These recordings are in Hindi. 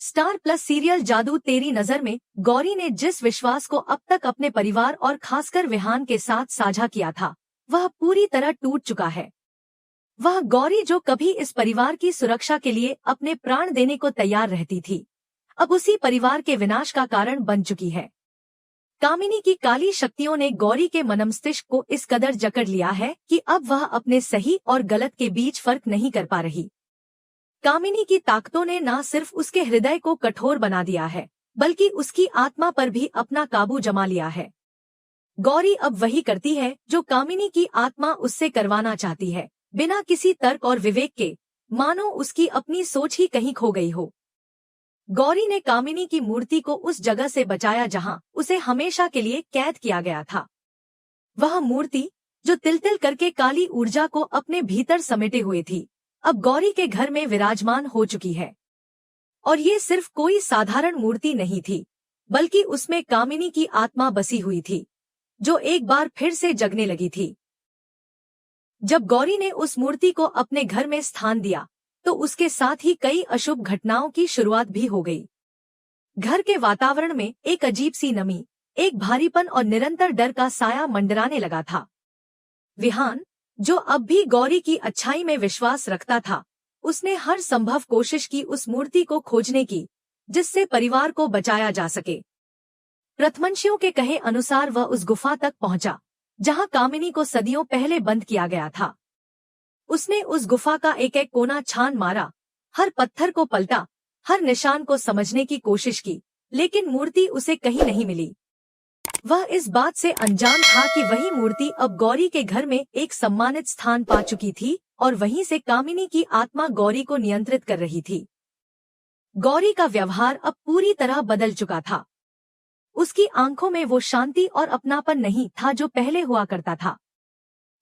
स्टार प्लस सीरियल जादू तेरी नजर में गौरी ने जिस विश्वास को अब तक अपने परिवार और खासकर विहान के साथ साझा किया था, वह पूरी तरह टूट चुका है। वह गौरी जो कभी इस परिवार की सुरक्षा के लिए अपने प्राण देने को तैयार रहती थी, अब उसी परिवार के विनाश का कारण बन चुकी है। कामिनी की काली शक्तियों ने गौरी के मनमस्तिष्क को इस कदर जकड़ लिया है कि अब वह अपने सही और गलत के बीच फर्क नहीं कर पा रही। कामिनी की ताकतों ने न सिर्फ उसके हृदय को कठोर बना दिया है, बल्कि उसकी आत्मा पर भी अपना काबू जमा लिया है। गौरी अब वही करती है जो कामिनी की आत्मा उससे करवाना चाहती है, बिना किसी तर्क और विवेक के, मानो उसकी अपनी सोच ही कहीं खो गई हो। गौरी ने कामिनी की मूर्ति को उस जगह से बचाया जहां उसे हमेशा के लिए कैद किया गया था। वह मूर्ति जो तिल-तिल करके काली ऊर्जा को अपने भीतर समेटे हुए थी, अब गौरी के घर में विराजमान हो चुकी है। और ये सिर्फ कोई साधारण मूर्ति नहीं थी, बल्कि उसमें कामिनी की आत्मा बसी हुई थी, जो एक बार फिर से जगने लगी थी। जब गौरी ने उस मूर्ति को अपने घर में स्थान दिया, तो उसके साथ ही कई अशुभ घटनाओं की शुरुआत भी हो गई। घर के वातावरण में एक अजीब सी नमी, एक भारीपन और निरंतर डर का साया मंडराने लगा था। विहान, जो अब भी गौरी की अच्छाई में विश्वास रखता था, उसने हर संभव कोशिश की उस मूर्ति को खोजने की, जिससे परिवार को बचाया जा सके। प्रथमंशियों के कहे अनुसार वह उस गुफा तक पहुंचा, जहां कामिनी को सदियों पहले बंद किया गया था। उसने उस गुफा का एक एक कोना छान मारा, हर पत्थर को पलटा, हर निशान को समझने की कोशिश की, लेकिन मूर्ति उसे कहीं नहीं मिली। वह इस बात से अनजान था कि वही मूर्ति अब गौरी के घर में एक सम्मानित स्थान पा चुकी थी और वहीं से कामिनी की आत्मा गौरी को नियंत्रित कर रही थी। गौरी का व्यवहार अब पूरी तरह बदल चुका था। उसकी आंखों में वो शांति और अपनापन नहीं था जो पहले हुआ करता था।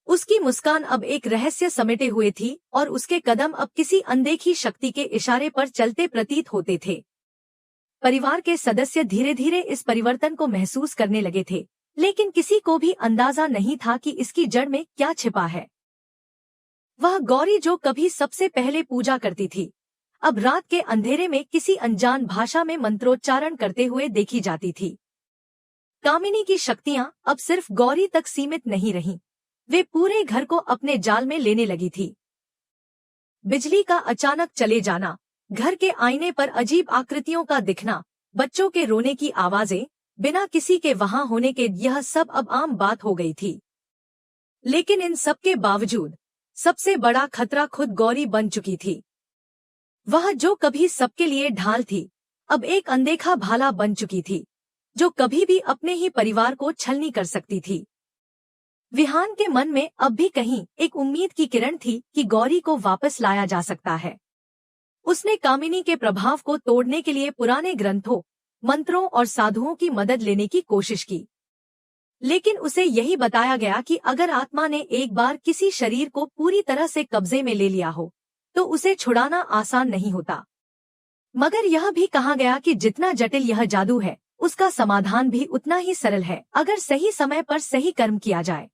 उसकी मुस्कान अब एक रहस्य समेटे हुए थी और उसके कदम अब किसी अनदेखी शक्ति के इशारे पर चलते प्रतीत होते थे। परिवार के सदस्य धीरे धीरे इस परिवर्तन को महसूस करने लगे थे, लेकिन किसी को भी अंदाजा नहीं था कि इसकी जड़ में क्या छिपा है। वह गौरी जो कभी सबसे पहले पूजा करती थी, अब रात के अंधेरे में किसी अनजान भाषा में मंत्रोच्चारण करते हुए देखी जाती थी। कामिनी की शक्तियां अब सिर्फ गौरी तक सीमित नहीं रहीं, वे पूरे घर को अपने जाल में लेने लगी थी। बिजली का अचानक चले जाना, घर के आईने पर अजीब आकृतियों का दिखना, बच्चों के रोने की आवाजें, बिना किसी के वहां होने के, यह सब अब आम बात हो गई थी। लेकिन इन सब के बावजूद सबसे बड़ा खतरा खुद गौरी बन चुकी थी। वह जो कभी सबके लिए ढाल थी, अब एक अनदेखा भाला बन चुकी थी, जो कभी भी अपने ही परिवार को छलनी कर सकती थी। विहान के मन में अब भी कहीं एक उम्मीद की किरण थी कि गौरी को वापस लाया जा सकता है। उसने कामिनी के प्रभाव को तोड़ने के लिए पुराने ग्रंथों, मंत्रों और साधुओं की मदद लेने की कोशिश की, लेकिन उसे यही बताया गया कि अगर आत्मा ने एक बार किसी शरीर को पूरी तरह से कब्जे में ले लिया हो, तो उसे छुड़ाना आसान नहीं होता। मगर यह भी कहा गया कि जितना जटिल यह जादू है, उसका समाधान भी उतना ही सरल है, अगर सही समय पर सही कर्म किया जाए।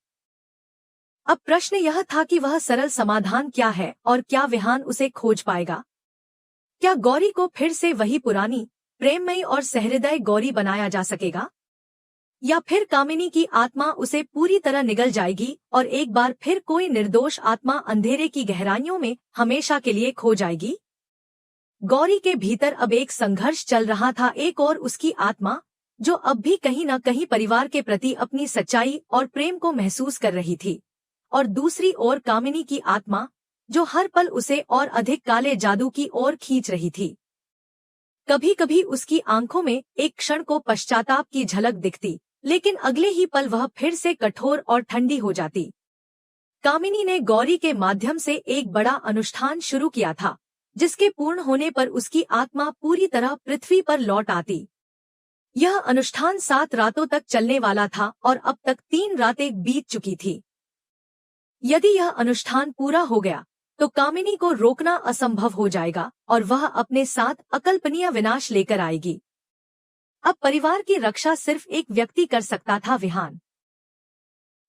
अब प्रश्न यह था कि वह सरल समाधान क्या है और क्या विहान उसे खोज पाएगा। क्या गौरी को फिर से वही पुरानी, प्रेममयी और सहृदय गौरी बनाया जा सकेगा, या फिर कामिनी की आत्मा उसे पूरी तरह निगल जाएगी और एक बार फिर कोई निर्दोष आत्मा अंधेरे की गहराइयों में हमेशा के लिए खो जाएगी। गौरी के भीतर अब एक संघर्ष चल रहा था, एक और उसकी आत्मा जो अब भी कहीं न कहीं परिवार के प्रति अपनी सच्चाई और प्रेम को महसूस कर रही थी, और दूसरी ओर कामिनी की आत्मा जो हर पल उसे और अधिक काले जादू की ओर खींच रही थी। कभी कभी उसकी आंखों में एक क्षण को पश्चाताप की झलक दिखती, लेकिन अगले ही पल वह फिर से कठोर और ठंडी हो जाती। कामिनी ने गौरी के माध्यम से एक बड़ा अनुष्ठान शुरू किया था, जिसके पूर्ण होने पर उसकी आत्मा पूरी तरह पृथ्वी पर लौट आती। यह अनुष्ठान 7 रातों तक चलने वाला था और अब तक 3 रातें बीत चुकी थी। यदि यह अनुष्ठान पूरा हो गया तो कामिनी को रोकना असंभव हो जाएगा और वह अपने साथ अकल्पनीय विनाश लेकर आएगी। अब परिवार की रक्षा सिर्फ एक व्यक्ति कर सकता था, विहान।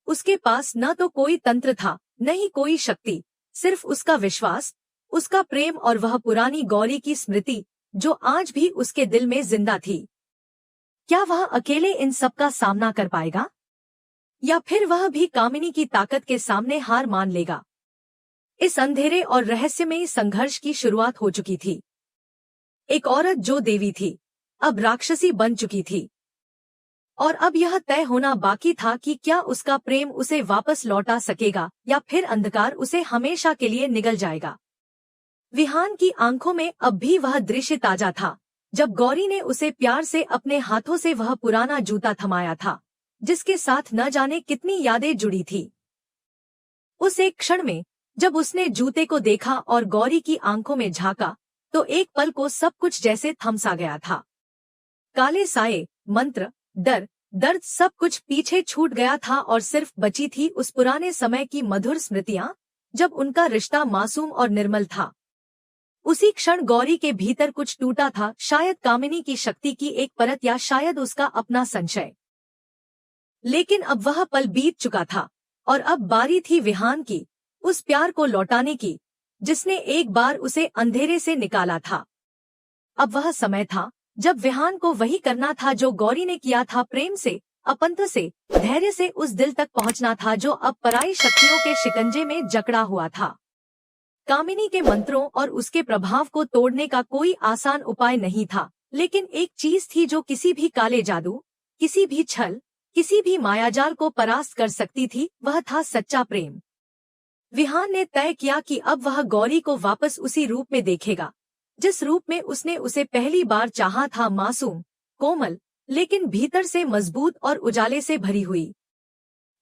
उसके पास न तो कोई तंत्र था, न ही कोई शक्ति, सिर्फ उसका विश्वास, उसका प्रेम और वह पुरानी गौरी की स्मृति जो आज भी उसके दिल में जिंदा थी। क्या वह अकेले इन सब का सामना कर पाएगा, या फिर वह भी कामिनी की ताकत के सामने हार मान लेगा? इस अंधेरे और रहस्यमयी संघर्ष की शुरुआत हो चुकी थी। एक औरत जो देवी थी, अब राक्षसी बन चुकी थी, और अब यह तय होना बाकी था कि क्या उसका प्रेम उसे वापस लौटा सकेगा या फिर अंधकार उसे हमेशा के लिए निगल जाएगा। विहान की आंखों में अब भी वह दृश्य ताजा था, जब गौरी ने उसे प्यार से अपने हाथों से वह पुराना जूता थमाया था, जिसके साथ न जाने कितनी यादें जुड़ी थी। उस एक क्षण में जब उसने जूते को देखा और गौरी की आंखों में झांका, तो एक पल को सब कुछ जैसे थमसा गया था। काले साए, मंत्र, डर, दर्द, सब कुछ पीछे छूट गया था और सिर्फ बची थी उस पुराने समय की मधुर स्मृतियां, जब उनका रिश्ता मासूम और निर्मल था। उसी क्षण गौरी के भीतर कुछ टूटा था, शायद कामिनी की शक्ति की एक परत या शायद उसका अपना संशय। लेकिन अब वह पल बीत चुका था और अब बारी थी विहान की, उस प्यार को लौटाने की जिसने एक बार उसे अंधेरे से निकाला था। अब वह समय था जब विहान को वही करना था जो गौरी ने किया था, प्रेम से, अपनत्व से, धैर्य से उस दिल तक पहुंचना था जो अब पराई शक्तियों के शिकंजे में जकड़ा हुआ था। कामिनी के मंत्रों और उसके प्रभाव को तोड़ने का कोई आसान उपाय नहीं था, लेकिन एक चीज थी जो किसी भी काले जादू, किसी भी छल, किसी भी मायाजाल को परास्त कर सकती थी, वह था सच्चा प्रेम। विहान ने तय किया कि अब वह गौरी को वापस उसी रूप में देखेगा जिस रूप में उसने उसे पहली बार चाहा था, मासूम, कोमल, लेकिन भीतर से मजबूत और उजाले से भरी हुई।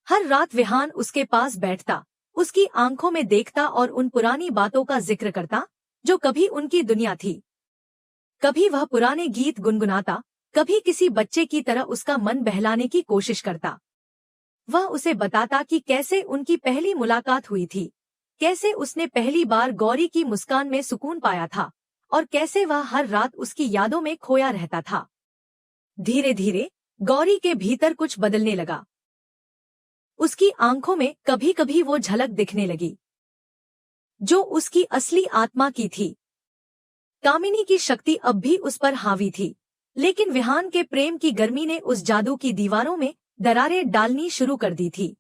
हर रात विहान उसके पास बैठता, उसकी आंखों में देखता और उन पुरानी बातों का जिक्र करता जो कभी उनकी दुनिया थी। कभी वह पुराने गीत गुनगुनाता, कभी किसी बच्चे की तरह उसका मन बहलाने की कोशिश करता। वह उसे बताता कि कैसे उनकी पहली मुलाकात हुई थी, कैसे उसने पहली बार गौरी की मुस्कान में सुकून पाया था और कैसे वह हर रात उसकी यादों में खोया रहता था। धीरे धीरे गौरी के भीतर कुछ बदलने लगा। उसकी आंखों में कभी कभी वो झलक दिखने लगी जो उसकी असली आत्मा की थी। कामिनी की शक्ति अब भी उस पर हावी थी, लेकिन विहान के प्रेम की गर्मी ने उस जादू की दीवारों में दरारें डालनी शुरू कर दी थी।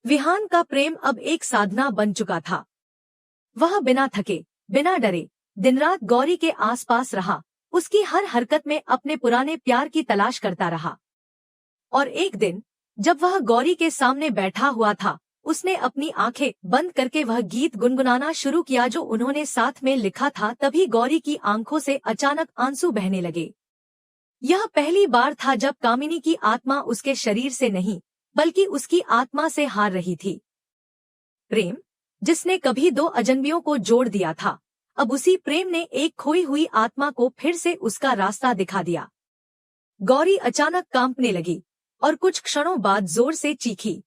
विहान का प्रेम अब एक साधना बन चुका था। वह बिना थके, बिना डरे, दिन रात गौरी के आसपास रहा, उसकी हर हरकत में अपने पुराने प्यार की तलाश करता रहा। और एक दिन जब वह गौरी के सामने बैठा हुआ था, उसने अपनी आंखें बंद करके वह गीत गुनगुनाना शुरू किया जो उन्होंने साथ में लिखा था। तभी गौरी की आंखों से अचानक आंसू बहने लगे। यह पहली बार था जब कामिनी की आत्मा उसके शरीर से नहीं, बल्कि उसकी आत्मा से हार रही थी। प्रेम, जिसने कभी दो अजनबियों को जोड़ दिया था, अब उसी प्रेम ने एक खोई हुई आत्मा को फिर से उसका रास्ता दिखा दिया। गौरी अचानक कांपने लगी और कुछ क्षणों बाद जोर से चीखी।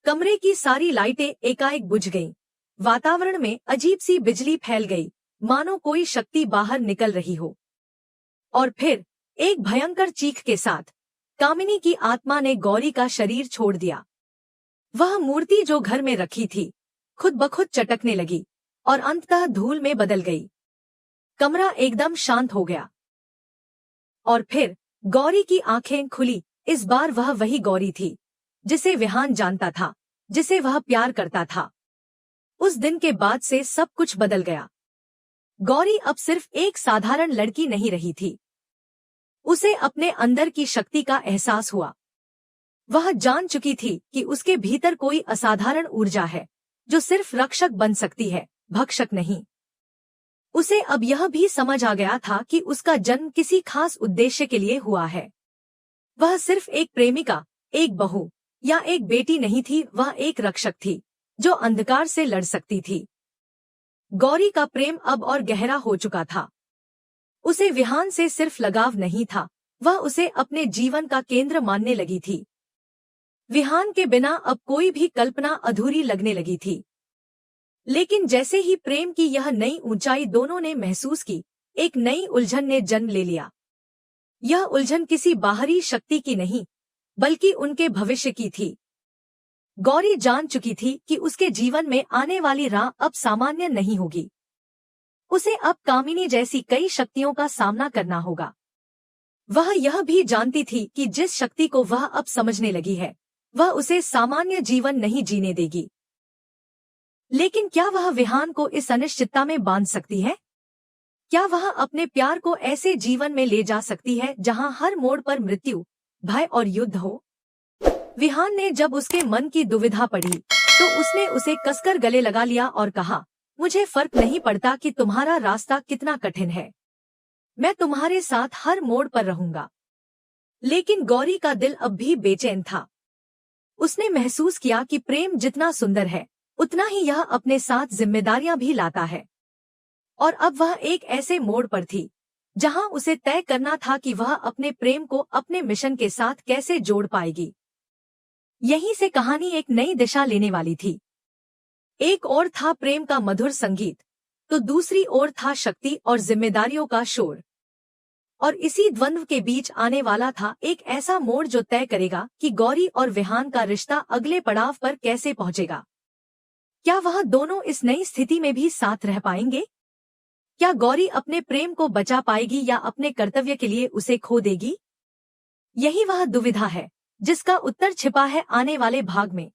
कमरे की सारी लाइटें एकाएक बुझ गईं। वातावरण में अजीब सी बिजली फैल गई, मानो कोई शक्ति बाहर निकल रही हो। और फिर एक भयंकर चीख के साथ कामिनी की आत्मा ने गौरी का शरीर छोड़ दिया। वह मूर्ति जो घर में रखी थी, खुद ब खुद चटकने लगी और अंततः धूल में बदल गई। कमरा एकदम शांत हो गया। और फिर गौरी की आंखें खुली। इस बार वह वही गौरी थी जिसे विहान जानता था, जिसे वह प्यार करता था। उस दिन के बाद से सब कुछ बदल गया। गौरी अब सिर्फ एक साधारण लड़की नहीं रही थी। उसे अपने अंदर की शक्ति का एहसास हुआ। वह जान चुकी थी कि उसके भीतर कोई असाधारण ऊर्जा है जो सिर्फ रक्षक बन सकती है, भक्षक नहीं। उसे अब यह भी समझ आ गया था कि उसका जन्म किसी खास उद्देश्य के लिए हुआ है। वह सिर्फ एक प्रेमिका, एक बहू या एक बेटी नहीं थी, वह एक रक्षक थी जो अंधकार से लड़ सकती थी। गौरी का प्रेम अब और गहरा हो चुका था। उसे विहान से सिर्फ लगाव नहीं था, वह उसे अपने जीवन का केंद्र मानने लगी थी। विहान के बिना अब कोई भी कल्पना अधूरी लगने लगी थी। लेकिन जैसे ही प्रेम की यह नई ऊंचाई दोनों ने महसूस की, एक नई उलझन ने जन्म ले लिया। यह उलझन किसी बाहरी शक्ति की नहीं, बल्कि उनके भविष्य की थी। गौरी जान चुकी थी कि उसके जीवन में आने वाली राह अब सामान्य नहीं होगी। उसे अब कामिनी जैसी कई शक्तियों का सामना करना होगा। वह यह भी जानती थी कि जिस शक्ति को वह अब समझने लगी है, वह उसे सामान्य जीवन नहीं जीने देगी। लेकिन क्या वह विहान को इस अनिश्चितता में बांध सकती है? क्या वह अपने प्यार को ऐसे जीवन में ले जा सकती है जहां हर मोड़ पर मृत्यु, भय और युद्ध हो? विहान ने जब उसके मन की दुविधा पड़ी तो उसने उसे कसकर गले लगा लिया और कहा, मुझे फर्क नहीं पड़ता कि तुम्हारा रास्ता कितना कठिन है, मैं तुम्हारे साथ हर मोड़ पर रहूंगा। लेकिन गौरी का दिल अब भी बेचैन था। उसने महसूस किया कि प्रेम जितना सुंदर है, उतना ही यह अपने साथ जिम्मेदारियां भी लाता है। और अब वह एक ऐसे मोड़ पर थी जहां उसे तय करना था कि वह अपने प्रेम को अपने मिशन के साथ कैसे जोड़ पाएगी। यहीं से कहानी एक नई दिशा लेने वाली थी। एक ओर था प्रेम का मधुर संगीत, तो दूसरी ओर था शक्ति और जिम्मेदारियों का शोर। और इसी द्वंद्व के बीच आने वाला था एक ऐसा मोड़ जो तय करेगा कि गौरी और विहान का रिश्ता अगले पड़ाव पर कैसे पहुंचेगा। क्या वह दोनों इस नई स्थिति में भी साथ रह पाएंगे? क्या गौरी अपने प्रेम को बचा पाएगी या अपने कर्तव्य के लिए उसे खो देगी? यही वह दुविधा है जिसका उत्तर छिपा है आने वाले भाग में।